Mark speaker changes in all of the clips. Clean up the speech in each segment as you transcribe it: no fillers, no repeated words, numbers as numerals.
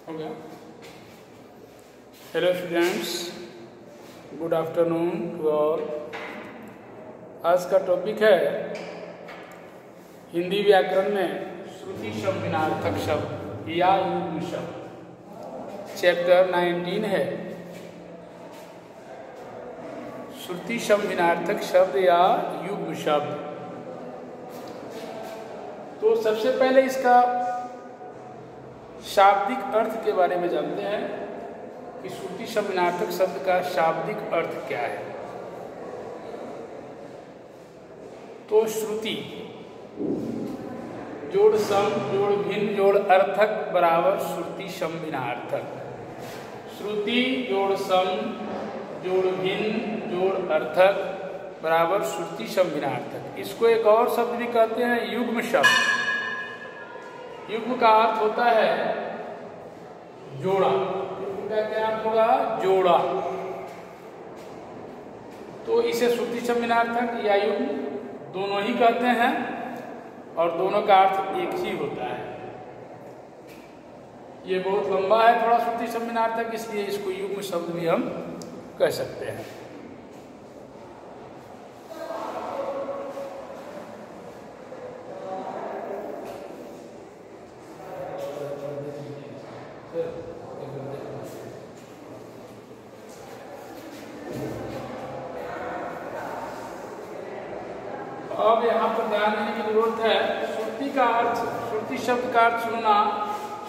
Speaker 1: हो गया। Hello students, good afternoon to all. आज का टॉपिक है हिंदी व्याकरण में श्रुति शब्दार्थक शब्द या युग्म शब्द। चैप्टर 19 है श्रुति शब्दार्थक शब्द या युग्म शब्द। तो सबसे पहले इसका शाब्दिक अर्थ के बारे में जानते हैं कि श्रुति शब्दार्थक शब्द का शाब्दिक अर्थ क्या है। तो श्रुति जोड़ सम जोड़ भिन्न जोड़ अर्थक बराबर श्रुति शब्दार्थक। श्रुति जोड़ सम जोड़ भिन्न जोड़ अर्थक बराबर श्रुति शब्दार्थक। इसको एक और शब्द भी कहते हैं युग्म शब्द। युग्म का अर्थ होता है जोड़ा। युग्म का क्या अर्थ होगा? जोड़ा। तो इसे श्रुति शब्दार्थक या युग्म दोनों ही कहते हैं और दोनों का अर्थ एक ही होता है। ये बहुत लंबा है थोड़ा श्रुति शब्दार्थक, इसलिए इसको युग्म शब्द भी हम कह सकते हैं। अब यहाँ पर ध्यान देने की जरूरत है। श्रुति का अर्थ, श्रुति शब्द का अर्थ सुनना,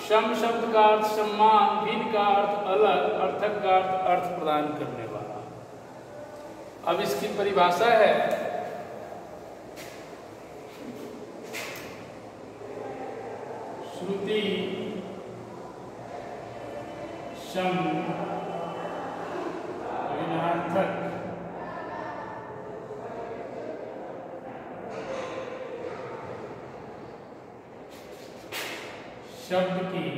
Speaker 1: सम शब्द का अर्थ सम्मान, भिन्न का अर्थ अलग, अर्थक का अर्थ प्रदान करने वाला। अब इसकी परिभाषा है श्रुति शब्दार्थक शब्द की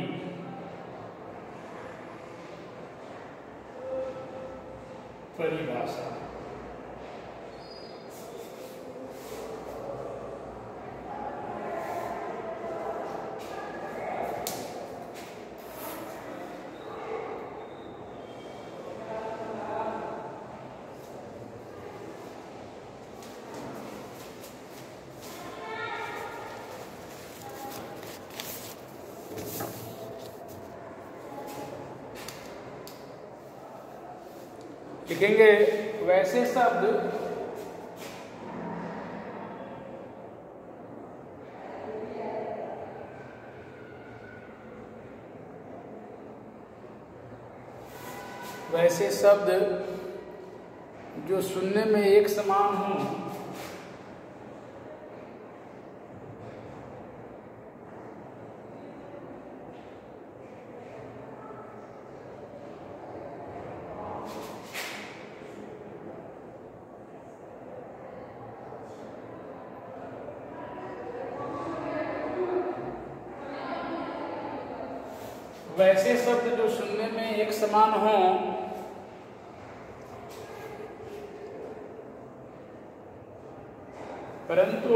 Speaker 1: परिभाषा। लिखेंगे वैसे शब्द जो सुनने में एक समान हों, वैसे शब्द जो सुनने में एक समान हों परंतु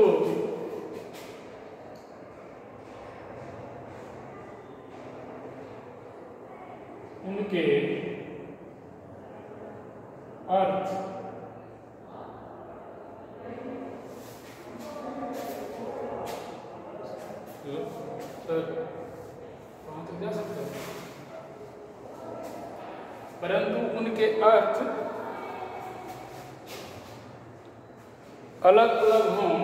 Speaker 1: उनके अर्थ जा सकते हैं, परंतु उनके अर्थ अलग अलग हों,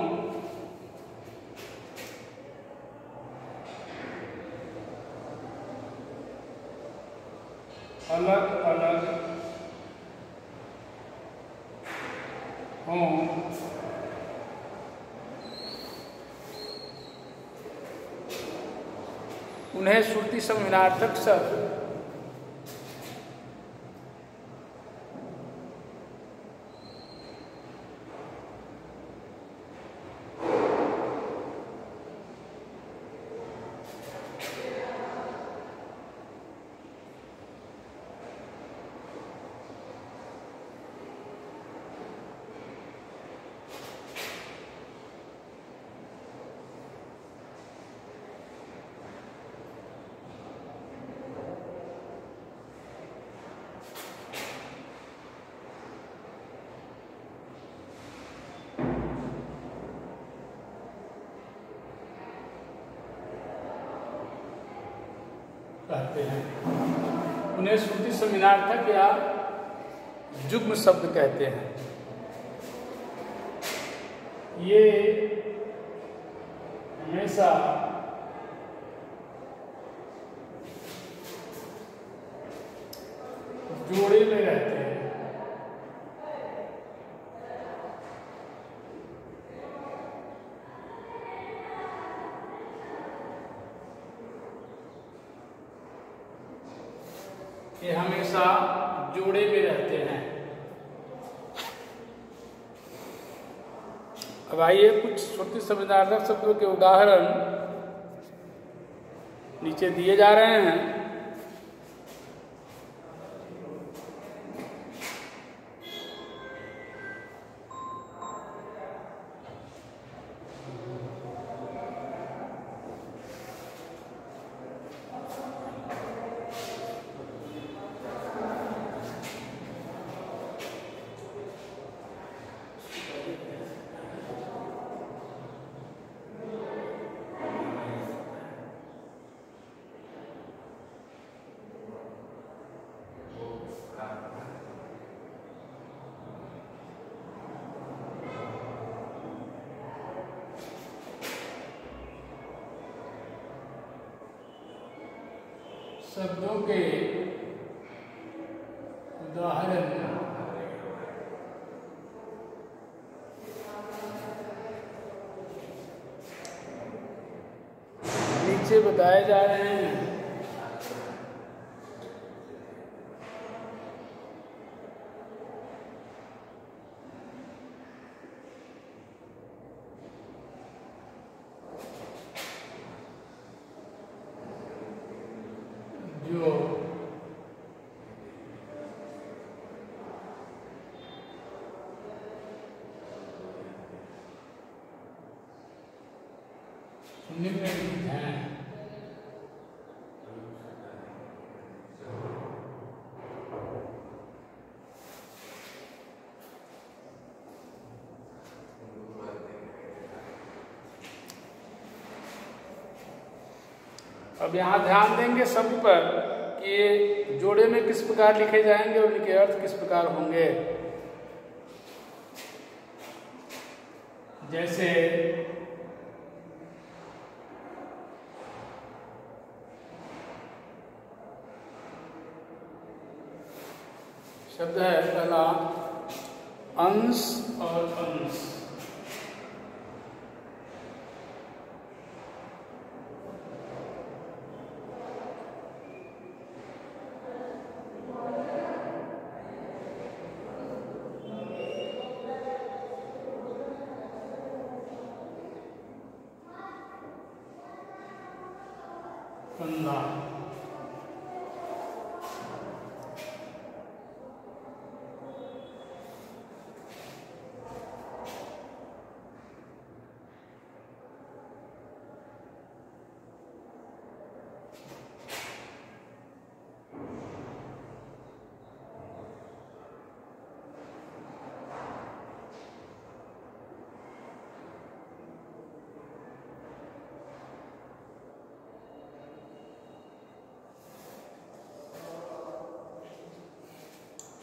Speaker 1: अलग अलग हों, उन्हें श्रुति शब्दार्थक शब्द कहते हैं। उन्हें श्रुति सम्मिनार्थक या युग्म शब्द कहते हैं। ये हमेशा जोड़े में रहते हैं। ये हमेशा जोड़े में रहते हैं। अब आइए कुछ श्रुति सम्मिनार्थक शब्दों के उदाहरण नीचे दिए जा रहे हैं। शब्दों के उदाहरण नीचे बताए जा रहे हैं। जो निम्नलिखित हैं। अब यहाँ ध्यान देंगे शब्द पर कि ये जोड़े में किस प्रकार लिखे जाएंगे और उनके अर्थ किस प्रकार होंगे। जैसे शब्द है पहला अंश और अंश। कंधा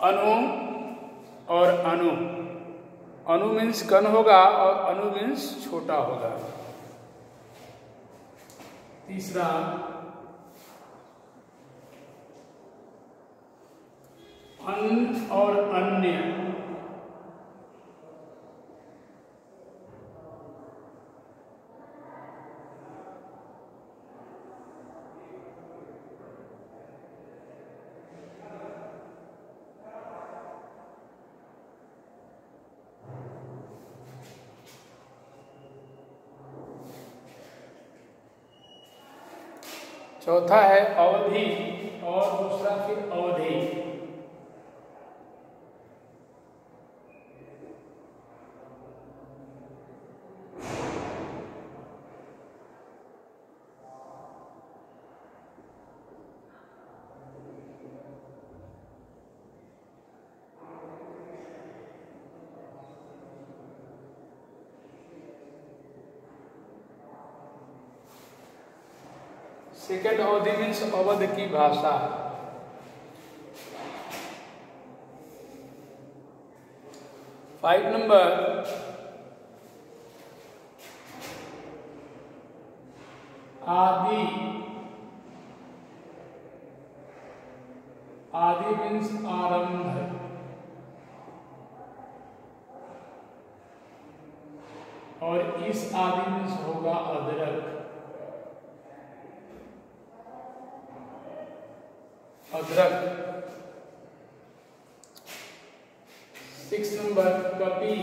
Speaker 1: अनु और अनु। अनु मीन्स कण होगा और अनु मीन्स छोटा होगा। तीसरा अन और अन्य। चौथा है अवधि और दूसरा फिर अवधि। सेकेंड अवधि मीन्स अवध की भाषा। फाइव नंबर आदि। आदि मीन्स आरंभ। और इस आदि मीन्स होगा अदरक। अदरक। सिक्स नंबर कपि।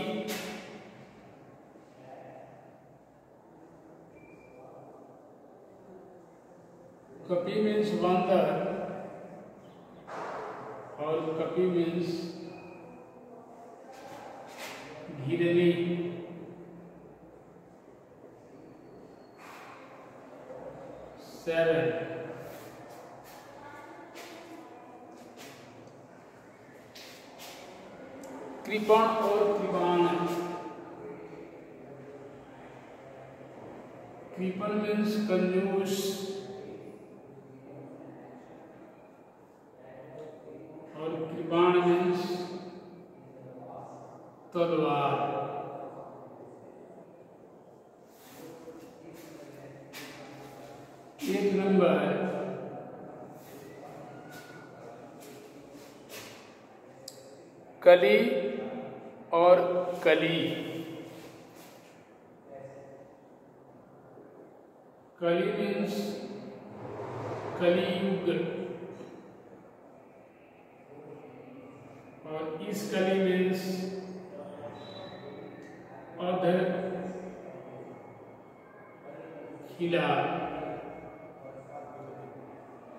Speaker 1: कपि मीन्स बंदर और कपि मीन्स घिरनी। सेवन कृपण और कृपाण। कृपण मीन्स कंजूस और कृपाण मीन्स तलवार। एक नंबर कली और कली। कली मीन्स कलियुग और इस कली मीन्स अध खिला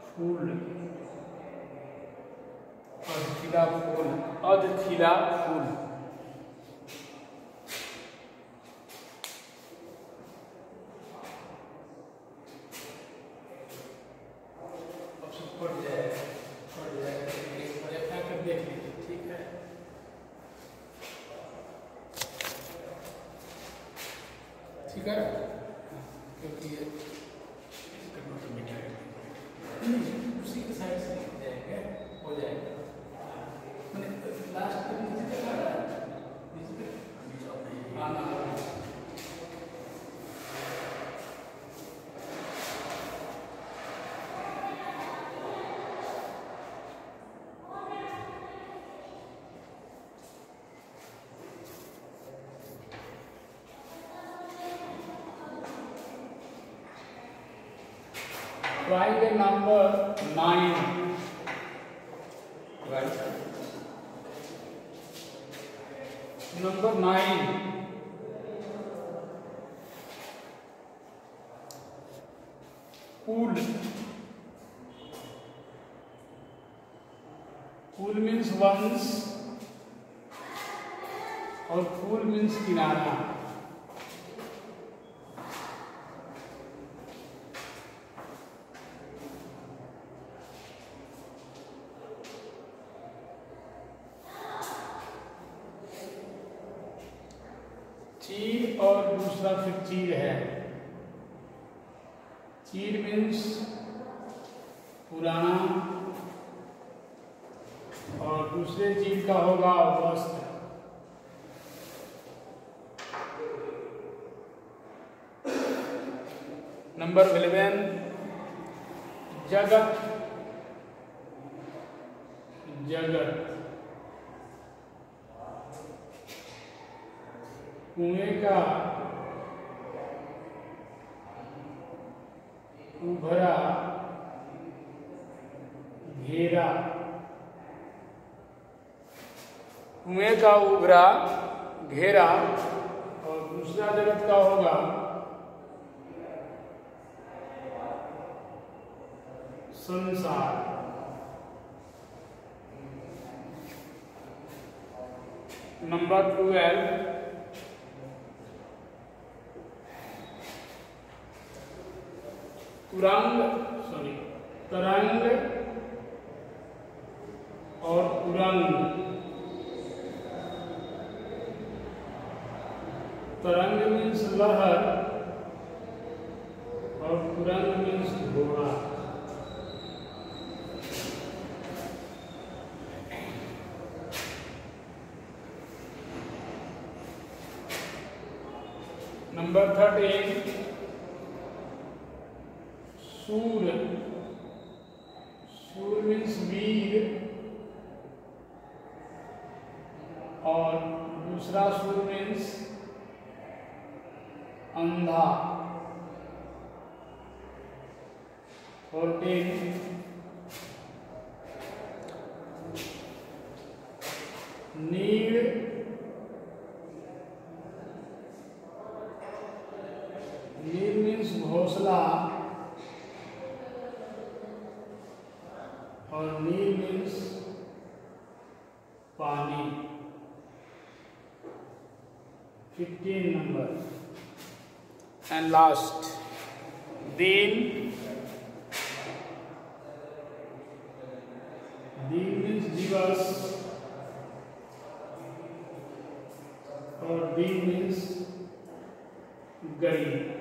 Speaker 1: फूल। अधखिला फूल। अधखिला फूल। पढ़ जाए एक बार अपना कर देख लीजिए, ठीक है। ठीक है, क्योंकि ये उसी के साइड से जाएंगे, हो जाएगा। लास्ट आना। Try the number 9. Right. Number 9. Pool. Pool means once और pool means किनारा। चीर और दूसरा फिर चीर है। चीर मीन्स पुराना और दूसरे चीर का होगा वस्त्र। नंबर 11 जगत। जगत कुएं का उभरा घेरा। कुएं का उभरा घेरा और दूसरा जगत का होगा संसार। नंबर 12 तरंग और उरंग। तरंग मीन्स लहर और उरंग मीन्स घोड़ा। नंबर 13 सूर, सूर मीन्स वीर, और दूसरा सूर मीन्स अंधा। 14 नीड़, नीड़ मीन्स घोंसला, और नीर मीन्स पानी। 15 number and last Deen, Deen means दिवस, और दीन मीन्स गरीब।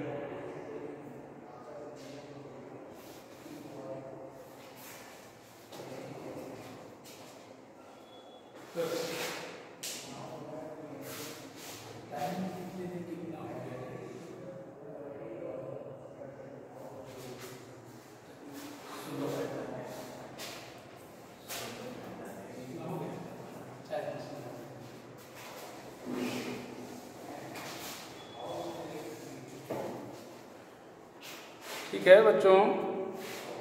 Speaker 1: ठीक है बच्चों,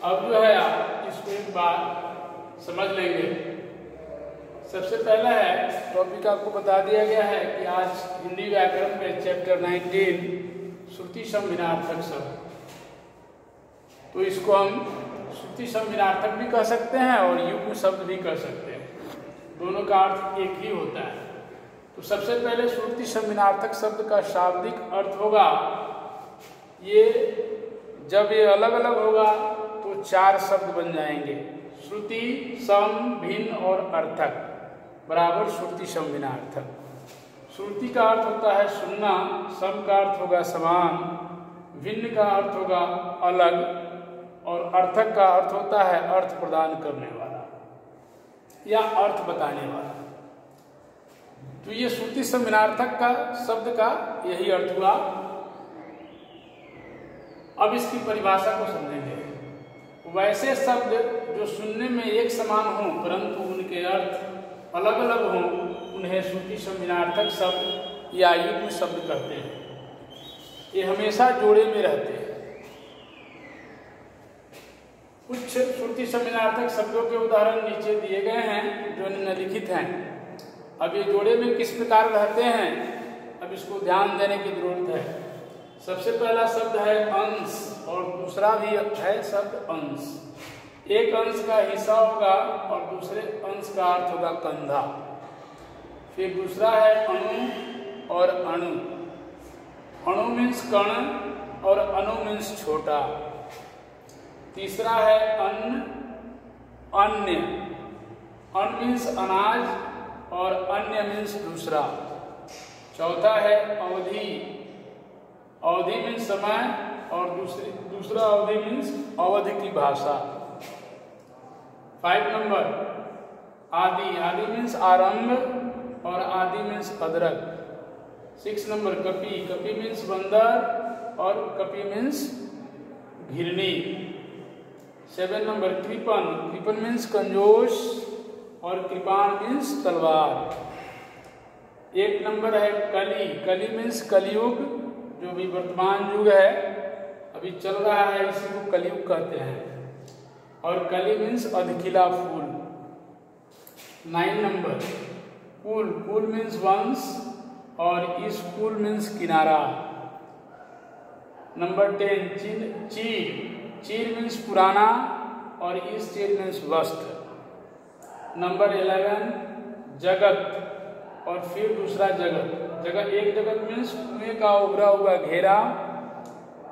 Speaker 1: अब जो है आप इसको एक बार समझ लेंगे। सबसे पहला है टॉपिक आपको बता दिया गया है कि आज हिंदी व्याकरण में चैप्टर 19 श्रुति संविनार्थक शब्द, तो इसको हम श्रुति संविनार्थक भी कह सकते हैं और युग्म शब्द भी कह सकते हैं, दोनों का अर्थ एक ही होता है। तो सबसे पहले श्रुति संविनार्थक शब्द का शाब्दिक अर्थ होगा, ये जब ये अलग अलग होगा तो 4 शब्द बन जाएंगे। श्रुति, सम, भिन्न और अर्थक बराबर श्रुति संविनार्थक। श्रुति का अर्थ होता है सुनना, सम का अर्थ होगा समान, भिन्न का अर्थ होगा अलग, और अर्थक का अर्थ होता है अर्थ प्रदान करने वाला या अर्थ बताने वाला। तो ये श्रुति संविनार्थक का शब्द का यही अर्थ हुआ। अब इसकी परिभाषा को समझेंगे। वैसे शब्द जो सुनने में एक समान हों परंतु उनके अर्थ अलग अलग हों, उन्हें श्रुति संविनार्थक शब्द या युग्म शब्द कहते हैं। ये हमेशा जोड़े में रहते हैं। कुछ श्रुति संविनार्थक शब्दों के उदाहरण नीचे दिए गए हैं जो निम्नलिखित हैं। अब ये जोड़े में किस प्रकार रहते हैं, अब इसको ध्यान देने की जरूरत है। सबसे पहला शब्द है अंश और दूसरा भी है शब्द अंश। एक अंश का हिस्सा होगा और दूसरे अंश का अर्थ होगा कंधा। फिर दूसरा है अणु और अणु। अणु मीन्स कण और अणु मीन्स छोटा। तीसरा है अन्न, अन्य। अन्न मीन्स अनाज और अन्य मीन्स दूसरा। चौथा है अवधि। अवधि मीन्स समय और दूसरा अवधि मीन्स अवधि की भाषा। 5 नंबर आदि। आदि मीन्स आरंभ और आदि मीन्स अदरक। 6 नंबर कपि। कपि मीन्स बंदर और कपि means घिरनी। 7 number coupon. Coupon means कंजूस और कृपाण मीन्स तलवार। 1 नंबर है कली। कली मीन्स कलयुग, जो भी वर्तमान युग है अभी चल रहा है, इसी को कलयुग कहते हैं। और कली मीन्स अधखिला फूल। 9 नंबर कुल। कुल मीन्स वंश और इस कुल मीन्स किनारा। नंबर 10 चीर। चीर मीन्स पुराना और इस चीर मीन्स वस्त्र। नंबर 11 जगत और फिर दूसरा जगत। जगत, एक जगत मीन्स कुएं का उभरा हुआ घेरा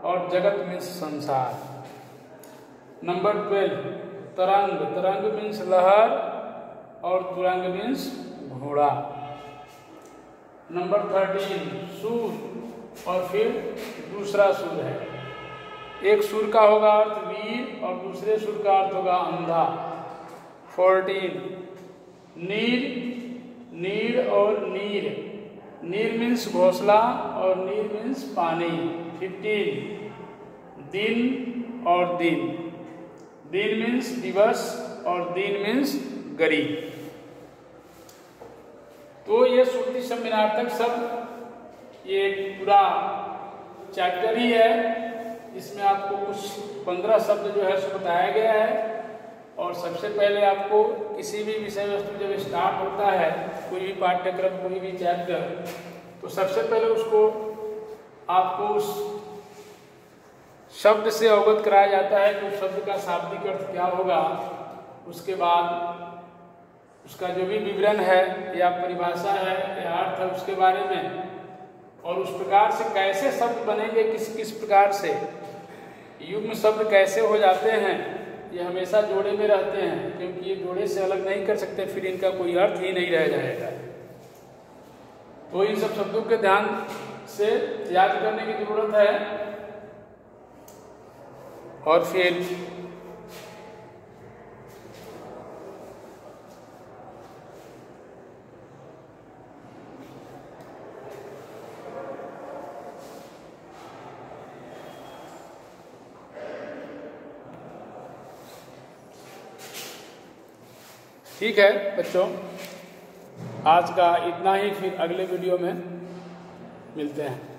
Speaker 1: और जगत मीन्स संसार। नंबर 12 तरंग। तरंग मीन्स लहर और तुरंग मीन्स घोड़ा। नंबर 13 सूर और फिर दूसरा सूर है। एक सूर का होगा अर्थ वीर और दूसरे सूर का अर्थ होगा अंधा। 14 नीर। नीर और नीर नीर मीन्स घोंसला और नीर मीन्स पानी। 15 दिन और दिन, दिन मीन्स दिवस और दिन मीन्स गरीब। तो ये श्रुति सम्मिनार्थक शब्द ये पूरा चैप्टर ही है। इसमें आपको कुछ 15 शब्द जो है सो बताया गया है। और सबसे पहले आपको किसी भी विषय वस्तु जब स्टार्ट होता है, कोई भी पाठ्यक्रम, कोई भी चैप्टर, तो सबसे पहले उसको आपको उस शब्द से अवगत कराया जाता है कि उस शब्द का शाब्दिक अर्थ क्या होगा। उसके बाद उसका जो भी विवरण है या परिभाषा है या अर्थ है उसके बारे में, और उस प्रकार से कैसे शब्द बनेंगे, किस किस प्रकार से युग्म शब्द कैसे हो जाते हैं, ये हमेशा जोड़े में रहते हैं, क्योंकि ये जोड़े से अलग नहीं कर सकते, फिर इनका कोई अर्थ ही नहीं रह जाएगा। तो इन सब शब्दों के ध्यान से याद करने की जरूरत है। और फिर ठीक है बच्चों, आज का इतना ही, फिर अगले वीडियो में मिलते हैं।